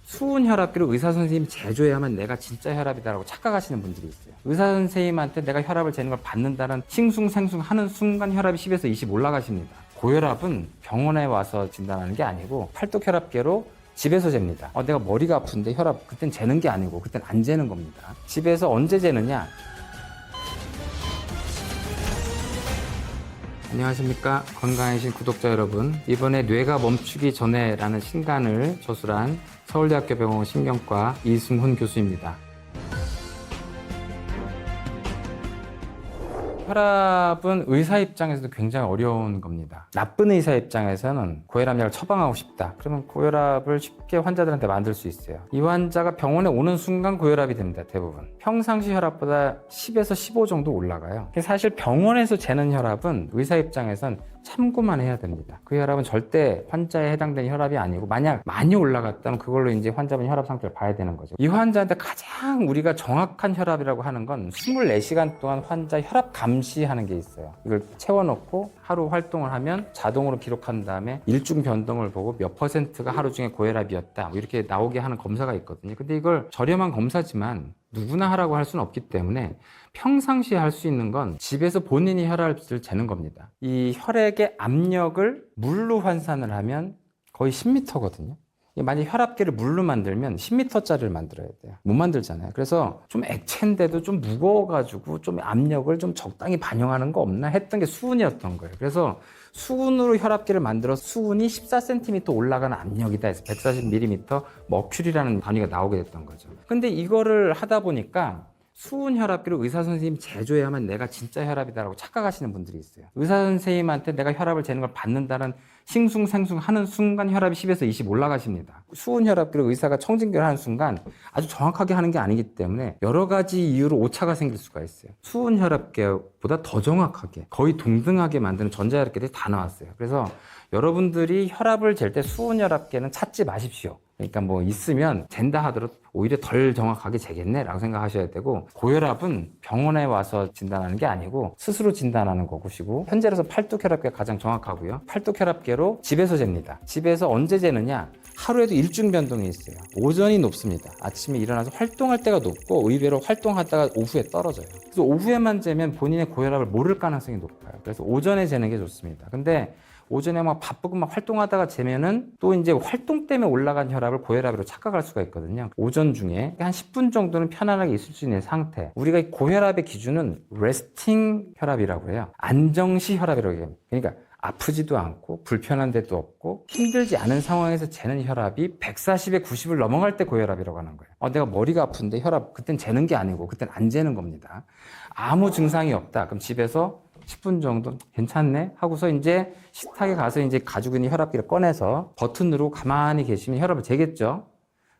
수은 혈압계를 의사 선생님이 제조해야만 내가 진짜 혈압이다라고 착각하시는 분들이 있어요. 의사 선생님한테 내가 혈압을 재는 걸 받는다는 싱숭생숭 하는 순간 혈압이 10에서 20 올라가십니다. 고혈압은 병원에 와서 진단하는 게 아니고 팔뚝혈압계로 집에서 잽니다. 내가 머리가 아픈데 혈압 그땐 재는 게 아니고 그땐 안 재는 겁니다. 집에서 언제 재느냐? 안녕하십니까, 건강해진 구독자 여러분. 이번에 뇌가 멈추기 전에라는 신간을 저술한 서울대학교 병원 신경과 이승훈 교수입니다. 혈압은 의사 입장에서도 굉장히 어려운 겁니다. 나쁜 의사 입장에서는 고혈압약을 처방하고 싶다. 그러면 고혈압을 쉽게 환자들한테 만들 수 있어요. 이 환자가 병원에 오는 순간 고혈압이 됩니다. 대부분. 평상시 혈압보다 10에서 15 정도 올라가요. 사실 병원에서 재는 혈압은 의사 입장에선 참고만 해야 됩니다. 그 혈압은 절대 환자에 해당되는 혈압이 아니고, 만약 많이 올라갔다면 그걸로 이제 환자분 혈압 상태를 봐야 되는 거죠. 이 환자한테 가장 우리가 정확한 혈압이라고 하는 건 24시간 동안 환자 혈압 감시하는 게 있어요. 이걸 채워놓고 하루 활동을 하면 자동으로 기록한 다음에 일중 변동을 보고 몇 %가 하루 중에 고혈압이었다, 뭐 이렇게 나오게 하는 검사가 있거든요. 근데 이걸 저렴한 검사지만 누구나 하라고 할 수는 없기 때문에 평상시에 할 수 있는 건 집에서 본인이 혈압을 재는 겁니다. 이 혈액의 압력을 물로 환산을 하면 거의 10m거든요. 만약 혈압계를 물로 만들면 10m짜리를 만들어야 돼요. 못 만들잖아요. 그래서 좀 액체인데도 좀 무거워가지고 좀 압력을 좀 적당히 반영하는 거 없나 했던 게 수은이었던 거예요. 그래서 수은으로 혈압계를 만들어 수은이 14cm 올라가는 압력이다 해서 140mm 머큐리라는 단위가 나오게 됐던 거죠. 근데 이거를 하다 보니까 수은 혈압계를 의사 선생님이 제조해야만 내가 진짜 혈압이다라고 착각하시는 분들이 있어요. 의사 선생님한테 내가 혈압을 재는 걸 받는다는 싱숭생숭 하는 순간 혈압이 10에서 20 올라가십니다. 수은 혈압계를 의사가 청진결하는 순간 아주 정확하게 하는 게 아니기 때문에 여러 가지 이유로 오차가 생길 수가 있어요. 수은 혈압계보다 더 정확하게, 거의 동등하게 만드는 전자혈압계들이 다 나왔어요. 그래서 여러분들이 혈압을 잴 때 수은 혈압계는 찾지 마십시오. 그러니까 뭐 있으면 잰다 하더라도 오히려 덜 정확하게 재겠네 라고 생각하셔야 되고, 고혈압은 병원에 와서 진단하는 게 아니고 스스로 진단하는 것이고, 현재로서 팔뚝혈압계가 가장 정확하고요. 팔뚝혈압계로 집에서 잽니다. 집에서 언제 재느냐? 하루에도 일중 변동이 있어요. 오전이 높습니다. 아침에 일어나서 활동할 때가 높고, 의외로 활동하다가 오후에 떨어져요. 그래서 오후에만 재면 본인의 고혈압을 모를 가능성이 높아요. 그래서 오전에 재는 게 좋습니다. 근데 오전에 막 바쁘고 막 활동하다가 재면은 또 이제 활동 때문에 올라간 혈압을 고혈압으로 착각할 수가 있거든요. 오전 중에 한 10분 정도는 편안하게 있을 수 있는 상태. 우리가 고혈압의 기준은 레스팅 혈압이라고 해요. 안정시 혈압이라고 해요. 그러니까 아프지도 않고 불편한 데도 없고 힘들지 않은 상황에서 재는 혈압이 140에 90을 넘어갈 때 고혈압이라고 하는 거예요. 내가 머리가 아픈데 혈압 그땐 재는 게 아니고 그땐 안 재는 겁니다. 아무 증상이 없다. 그럼 집에서 10분 정도 괜찮네 하고서 이제 식탁에 가서 이제 가지고 있는 혈압기를 꺼내서 버튼 누르고 가만히 계시면 혈압을 재겠죠.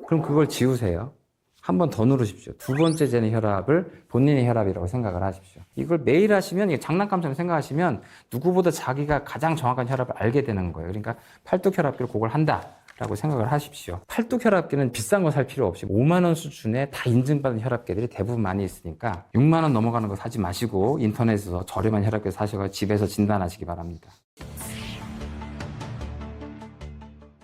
그럼 그걸 지우세요. 한 번 더 누르십시오. 두 번째 재는 혈압을 본인의 혈압이라고 생각을 하십시오. 이걸 매일 하시면, 이게 장난감처럼 생각하시면 누구보다 자기가 가장 정확한 혈압을 알게 되는 거예요. 그러니까 팔뚝혈압기를 그걸 한다 라고 생각을 하십시오. 팔뚝혈압계는 비싼 거 살 필요 없이 5만 원 수준에 다 인증받은 혈압계들이 대부분 많이 있으니까 6만 원 넘어가는 거 사지 마시고 인터넷에서 저렴한 혈압계 사셔서 집에서 진단하시기 바랍니다.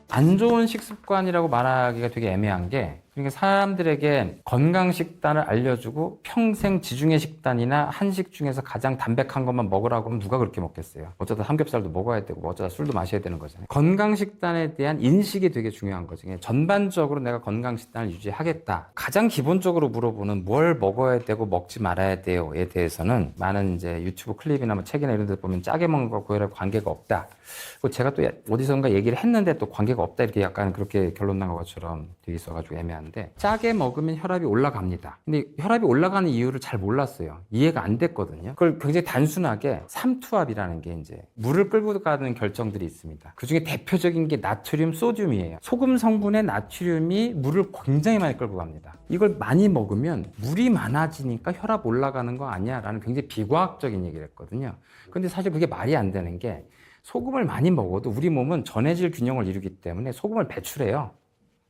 안 좋은 식습관이라고 말하기가 되게 애매한 게, 그러니까 사람들에게 건강 식단을 알려주고 평생 지중해 식단이나 한식 중에서 가장 담백한 것만 먹으라고 하면 누가 그렇게 먹겠어요? 어쩌다 삼겹살도 먹어야 되고 어쩌다 술도 마셔야 되는 거잖아요. 건강 식단에 대한 인식이 되게 중요한 거죠. 전반적으로 내가 건강 식단을 유지하겠다. 가장 기본적으로 물어보는 뭘 먹어야 되고 먹지 말아야 돼요에 대해서는 많은 이제 유튜브 클립이나 뭐 책이나 이런 데 보면 짜게 먹는 거 고혈압 관계가 없다. 제가 또 어디선가 얘기를 했는데 또 관계가 없다 이렇게 약간 그렇게 결론 난 것처럼 되어 있어가지고 애매한데, 짜게 먹으면 혈압이 올라갑니다. 근데 혈압이 올라가는 이유를 잘 몰랐어요. 이해가 안 됐거든요. 그걸 굉장히 단순하게 삼투압이라는 게 이제 물을 끌고 가는 결정들이 있습니다. 그 중에 대표적인 게 나트륨, 소듐이에요. 소금 성분의 나트륨이 물을 굉장히 많이 끌고 갑니다. 이걸 많이 먹으면 물이 많아지니까 혈압 올라가는 거 아니야? 라는 굉장히 비과학적인 얘기를 했거든요. 근데 사실 그게 말이 안 되는 게, 소금을 많이 먹어도 우리 몸은 전해질 균형을 이루기 때문에 소금을 배출해요.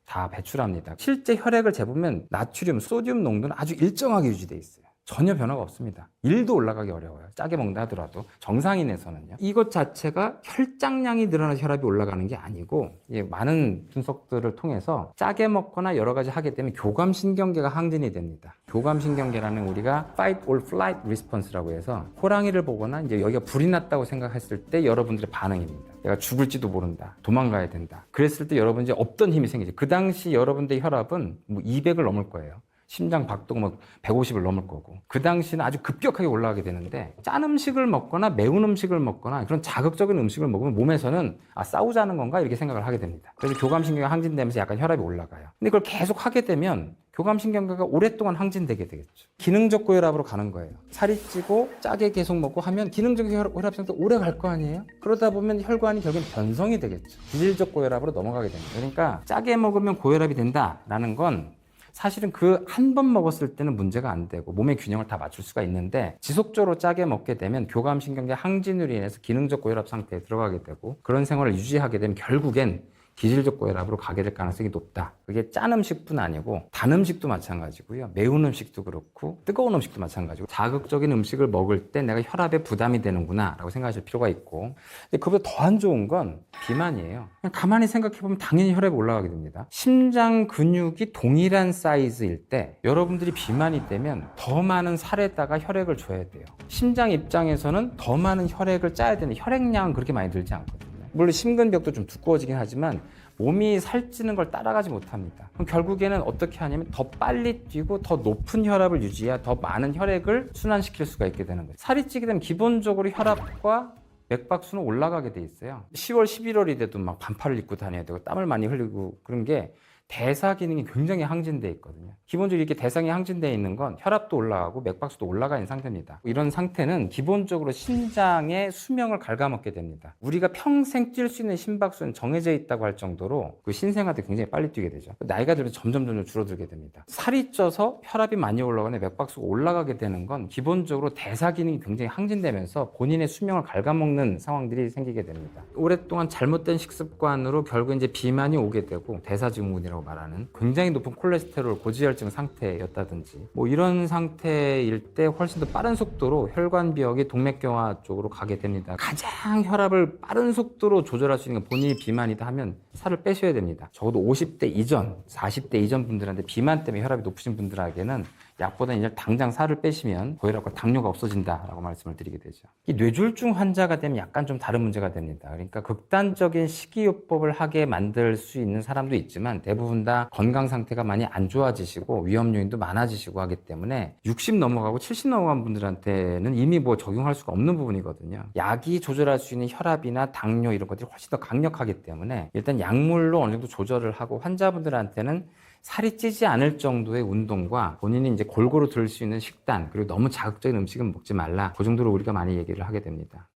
다 배출합니다. 실제 혈액을 재보면 나트륨, 소듐 농도는 아주 일정하게 유지되어 있어요. 전혀 변화가 없습니다. 1도 올라가기 어려워요. 짜게 먹는다 하더라도 정상인에서는요. 이것 자체가 혈장량이 늘어나서 혈압이 올라가는 게 아니고 많은 분석들을 통해서 짜게 먹거나 여러 가지 하게 되면 교감신경계가 항진이 됩니다. 교감신경계라는 우리가 fight or flight response라고 해서 호랑이를 보거나 이제 여기가 불이 났다고 생각했을 때 여러분들의 반응입니다. 내가 죽을지도 모른다. 도망가야 된다. 그랬을 때 여러분 이제 없던 힘이 생기죠. 그 당시 여러분들의 혈압은 200을 넘을 거예요. 심장 박동 150을 넘을 거고 그 당시는 아주 급격하게 올라가게 되는데 짠 음식을 먹거나 매운 음식을 먹거나 그런 자극적인 음식을 먹으면 몸에서는 싸우자는 건가 이렇게 생각을 하게 됩니다. 그래서 교감신경이 항진되면서 약간 혈압이 올라가요. 근데 그걸 계속 하게 되면 교감신경계가 오랫동안 항진되게 되겠죠. 기능적 고혈압으로 가는 거예요. 살이 찌고 짜게 계속 먹고 하면 기능적 고혈압 상태 오래 갈 거 아니에요? 그러다 보면 혈관이 결국엔 변성이 되겠죠. 기질적 고혈압으로 넘어가게 됩니다. 그러니까 짜게 먹으면 고혈압이 된다라는 건 사실은 그 한 번 먹었을 때는 문제가 안 되고 몸의 균형을 다 맞출 수가 있는데 지속적으로 짜게 먹게 되면 교감신경계 항진으로 인해서 기능적 고혈압 상태에 들어가게 되고 그런 생활을 유지하게 되면 결국엔 기질적 고혈압으로 가게 될 가능성이 높다. 그게 짠 음식뿐 아니고 단 음식도 마찬가지고요. 매운 음식도 그렇고 뜨거운 음식도 마찬가지고 자극적인 음식을 먹을 때 내가 혈압에 부담이 되는구나 라고 생각하실 필요가 있고 근데 그보다 더 안 좋은 건 비만이에요. 그냥 가만히 생각해보면 당연히 혈압이 올라가게 됩니다. 심장 근육이 동일한 사이즈일 때 여러분들이 비만이 되면 더 많은 살에다가 혈액을 줘야 돼요. 심장 입장에서는 더 많은 혈액을 짜야 되는 혈액량은 그렇게 많이 들지 않거든요. 물론 심근벽도 좀 두꺼워지긴 하지만 몸이 살찌는 걸 따라가지 못합니다. 그럼 결국에는 어떻게 하냐면 더 빨리 뛰고 더 높은 혈압을 유지해야 더 많은 혈액을 순환시킬 수가 있게 되는 거예요. 살이 찌게 되면 기본적으로 혈압과 맥박수는 올라가게 돼 있어요. 10월, 11월이 돼도 막 반팔을 입고 다녀야 되고 땀을 많이 흘리고 그런 게 대사 기능이 굉장히 항진되어 있거든요. 기본적으로 이렇게 대상이 항진되어 있는 건 혈압도 올라가고 맥박수도 올라가 있는 상태입니다. 이런 상태는 기본적으로 신장의 수명을 갉아먹게 됩니다. 우리가 평생 뛸 수 있는 심박수는 정해져 있다고 할 정도로 그 신생아도 굉장히 빨리 뛰게 되죠. 나이가 들면 점점 줄어들게 됩니다. 살이 쪄서 혈압이 많이 올라가거나 맥박수가 올라가게 되는 건 기본적으로 대사 기능이 굉장히 항진되면서 본인의 수명을 갉아먹는 상황들이 생기게 됩니다. 오랫동안 잘못된 식습관으로 결국 이제 비만이 오게 되고 대사증후군이라고 말하는 굉장히 높은 콜레스테롤 고지혈증 상태였다든지 이런 상태일 때 훨씬 더 빠른 속도로 혈관벽이 동맥경화 쪽으로 가게 됩니다. 가장 혈압을 빠른 속도로 조절할 수 있는 건 본인이 비만이다 하면 살을 빼셔야 됩니다. 적어도 50대 이전, 40대 이전 분들한테 비만 때문에 혈압이 높으신 분들에게는 약보다 이제 당장 살을 빼시면 고혈압과 당뇨가 없어진다라고 말씀을 드리게 되죠. 이 뇌졸중 환자가 되면 약간 좀 다른 문제가 됩니다. 그러니까 극단적인 식이요법을 하게 만들 수 있는 사람도 있지만 대부분 다 건강 상태가 많이 안 좋아지시고 위험 요인도 많아지시고 하기 때문에 60 넘어가고 70 넘어간 분들한테는 이미 적용할 수가 없는 부분이거든요. 약이 조절할 수 있는 혈압이나 당뇨 이런 것들이 훨씬 더 강력하기 때문에 일단 약물로 어느 정도 조절을 하고 환자분들한테는 살이 찌지 않을 정도의 운동과 본인이 이제 골고루 들을 수 있는 식단 그리고 너무 자극적인 음식은 먹지 말라 그 정도로 우리가 많이 얘기를 하게 됩니다.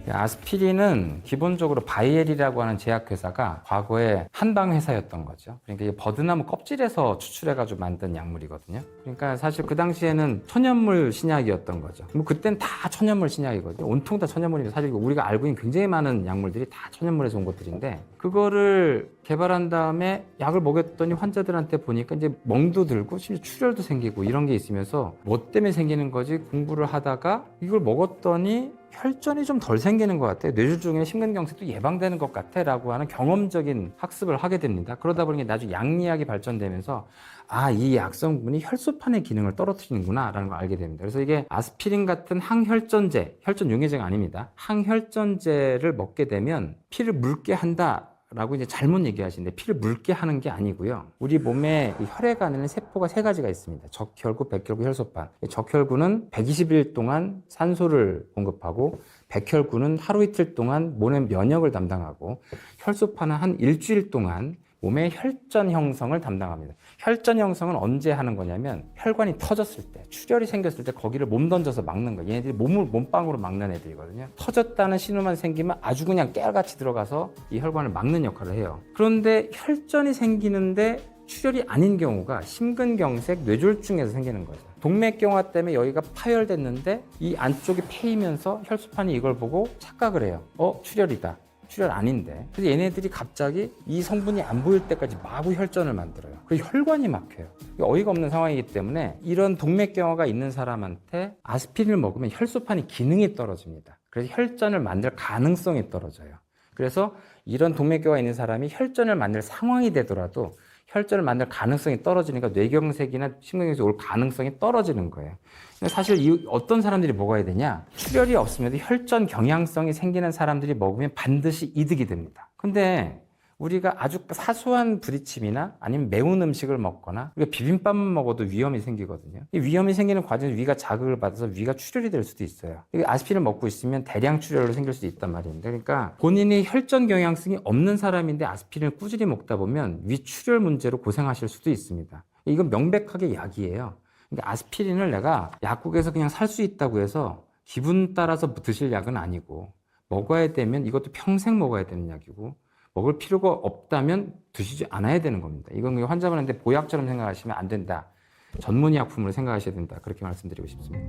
아스피린은 기본적으로 바이엘이라고 하는 제약회사가 과거에 한방 회사였던 거죠. 그러니까 이게 버드나무 껍질에서 추출해가지고 만든 약물이거든요. 그러니까 사실 그 당시에는 천연물 신약이었던 거죠. 그땐 다 천연물 신약이거든요. 온통 다 천연물인데 사실 우리가 알고 있는 굉장히 많은 약물들이 다 천연물에서 온 것들인데 그거를 개발한 다음에 약을 먹였더니 환자들한테 보니까 이제 멍도 들고 심지어 출혈도 생기고 이런 게 있으면서 뭐 때문에 생기는 거지 공부를 하다가 이걸 먹었더니 혈전이 좀 덜 생기는 것 같아요. 뇌졸중에 심근경색도 예방되는 것 같아 라고 하는 경험적인 학습을 하게 됩니다. 그러다 보니 나중에 약리학이 발전되면서 이 약성분이 혈소판의 기능을 떨어뜨리는구나 라는 걸 알게 됩니다. 그래서 이게 아스피린 같은 항혈전제, 혈전 용해제가 아닙니다. 항혈전제를 먹게 되면 피를 묽게 한다 라고 이제 잘못 얘기하시는데 피를 묽게 하는 게 아니고요. 우리 몸에 혈액 안에는 세포가 세 가지가 있습니다. 적혈구, 백혈구, 혈소판. 적혈구는 120일 동안 산소를 공급하고 백혈구는 하루 이틀 동안 몸의 면역을 담당하고 혈소판은 한 일주일 동안 몸의 혈전 형성을 담당합니다. 혈전 형성은 언제 하는 거냐면 혈관이 터졌을 때, 출혈이 생겼을 때 거기를 몸 던져서 막는 거예요. 얘네들이 몸빵으로 막는 애들이거든요. 터졌다는 신호만 생기면 아주 그냥 깨알같이 들어가서 이 혈관을 막는 역할을 해요. 그런데 혈전이 생기는데 출혈이 아닌 경우가 심근경색, 뇌졸중에서 생기는 거죠. 동맥경화 때문에 여기가 파열됐는데 이 안쪽이 패이면서 혈소판이 이걸 보고 착각을 해요. 출혈이다. 출혈 아닌데. 그래서 얘네들이 갑자기 이 성분이 안 보일 때까지 마구 혈전을 만들어요. 그래서 혈관이 막혀요. 어이가 없는 상황이기 때문에 이런 동맥경화가 있는 사람한테 아스피린을 먹으면 혈소판이 기능이 떨어집니다. 그래서 혈전을 만들 가능성이 떨어져요. 그래서 이런 동맥경화가 있는 사람이 혈전을 만들 상황이 되더라도 혈전을 만들 가능성이 떨어지니까 뇌경색이나 심근경색이 올 가능성이 떨어지는 거예요. 사실 어떤 사람들이 먹어야 되냐? 출혈이 없으면 혈전 경향성이 생기는 사람들이 먹으면 반드시 이득이 됩니다. 근데 우리가 아주 사소한 부딪힘이나 아니면 매운 음식을 먹거나 우리가 비빔밥만 먹어도 위험이 생기거든요. 이 위험이 생기는 과정에서 위가 자극을 받아서 위가 출혈이 될 수도 있어요. 아스피린을 먹고 있으면 대량 출혈로 생길 수도 있단 말입니다. 그러니까 본인이 혈전 경향성이 없는 사람인데 아스피린을 꾸준히 먹다 보면 위 출혈 문제로 고생하실 수도 있습니다. 이건 명백하게 약이에요. 그러니까 아스피린을 내가 약국에서 그냥 살 수 있다고 해서 기분 따라서 드실 약은 아니고 먹어야 되면 이것도 평생 먹어야 되는 약이고 먹을 필요가 없다면 드시지 않아야 되는 겁니다. 이건 환자분한테 보약처럼 생각하시면 안 된다. 전문의 약품으로 생각하셔야 된다. 그렇게 말씀드리고 싶습니다.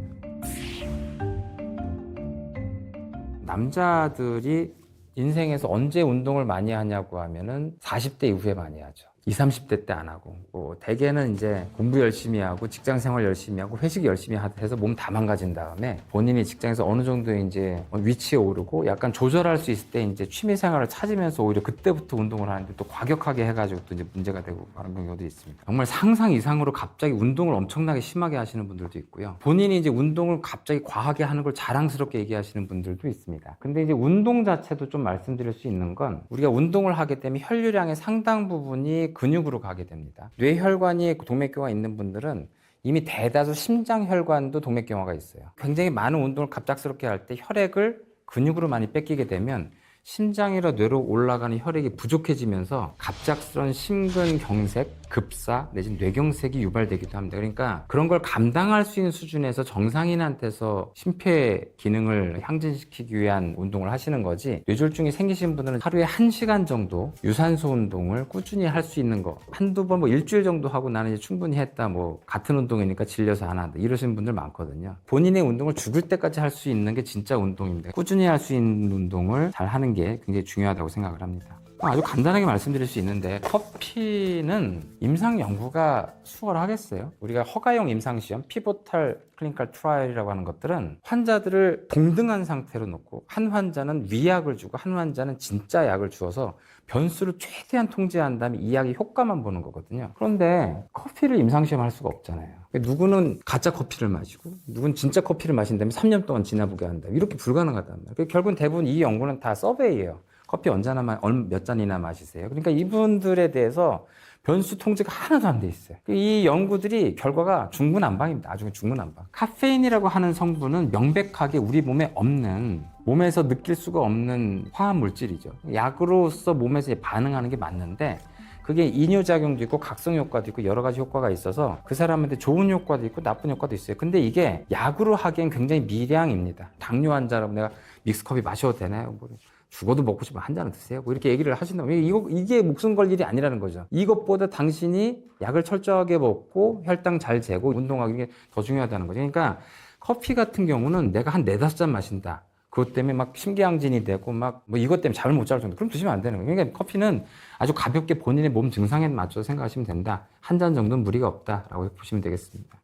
남자들이 인생에서 언제 운동을 많이 하냐고 하면은 40대 이후에 많이 하죠. 20, 30대 때 안 하고, 대개는 이제 공부 열심히 하고, 직장 생활 열심히 하고, 회식 열심히 해서 몸 다 망가진 다음에 본인이 직장에서 어느 정도 이제 위치에 오르고 약간 조절할 수 있을 때 이제 취미 생활을 찾으면서 오히려 그때부터 운동을 하는데 또 과격하게 해가지고 또 이제 문제가 되고 그런 경우도 있습니다. 정말 상상 이상으로 갑자기 운동을 엄청나게 심하게 하시는 분들도 있고요. 본인이 이제 운동을 갑자기 과하게 하는 걸 자랑스럽게 얘기하시는 분들도 있습니다. 근데 이제 운동 자체도 좀 말씀드릴 수 있는 건 우리가 운동을 하게 되면 혈류량의 상당 부분이 근육으로 가게 됩니다. 뇌혈관이 동맥경화 있는 분들은 이미 대다수 심장혈관도 동맥경화가 있어요. 굉장히 많은 운동을 갑작스럽게 할 때 혈액을 근육으로 많이 뺏기게 되면 심장이나 뇌로 올라가는 혈액이 부족해지면서 갑작스러운 심근경색, 급사 내지는 뇌경색이 유발되기도 합니다. 그러니까 그런 걸 감당할 수 있는 수준에서 정상인한테서 심폐 기능을 향진시키기 위한 운동을 하시는 거지, 뇌졸중이 생기신 분들은 하루에 1시간 정도 유산소 운동을 꾸준히 할 수 있는 거 한두 번 일주일 정도 하고 나는 이제 충분히 했다, 같은 운동이니까 질려서 안 한다, 이러시는 분들 많거든요. 본인의 운동을 죽을 때까지 할 수 있는 게 진짜 운동입니다. 꾸준히 할 수 있는 운동을 잘 하는 게 굉장히 중요하다고 생각을 합니다. 아주 간단하게 말씀드릴 수 있는데, 커피는 임상 연구가 수월하겠어요? 우리가 허가용 임상시험, 피보탈 클리니컬 트라이얼이라고 하는 것들은 환자들을 동등한 상태로 놓고 한 환자는 위약을 주고 한 환자는 진짜 약을 주어서 변수를 최대한 통제한 다음에 이 약의 효과만 보는 거거든요. 그런데 커피를 임상시험 할 수가 없잖아요. 누구는 가짜 커피를 마시고 누구는 진짜 커피를 마신다면 3년 동안 지나보게 한다. 이렇게 불가능하단 말이에요. 결국은 대부분 이 연구는 다 서베이예요. 커피 몇 잔이나 마시세요? 그러니까 이분들에 대해서 변수 통제가 하나도 안 돼 있어요. 이 연구들이 결과가 중구난방입니다. 아주 중구난방. 카페인이라고 하는 성분은 명백하게 우리 몸에 없는, 몸에서 느낄 수가 없는 화학 물질이죠. 약으로서 몸에서 반응하는 게 맞는데 그게 이뇨작용도 있고 각성 효과도 있고 여러 가지 효과가 있어서 그 사람한테 좋은 효과도 있고 나쁜 효과도 있어요. 근데 이게 약으로 하기엔 굉장히 미량입니다. 당뇨 환자라고 내가 믹스커피 마셔도 되나요? 죽어도 먹고 싶으면 한 잔은 드세요. 이렇게 얘기를 하신다면 이게 목숨 걸 일이 아니라는 거죠. 이것보다 당신이 약을 철저하게 먹고 혈당 잘 재고 운동하는 게 더 중요하다는 거죠. 그러니까 커피 같은 경우는 내가 한 4-5잔 마신다. 그것 때문에 막 심기양진이 되고 이것 때문에 잠을 못 잘 정도. 그럼 드시면 안 되는 거예요. 그러니까 커피는 아주 가볍게 본인의 몸 증상에 맞춰서 생각하시면 된다. 한 잔 정도는 무리가 없다라고 보시면 되겠습니다.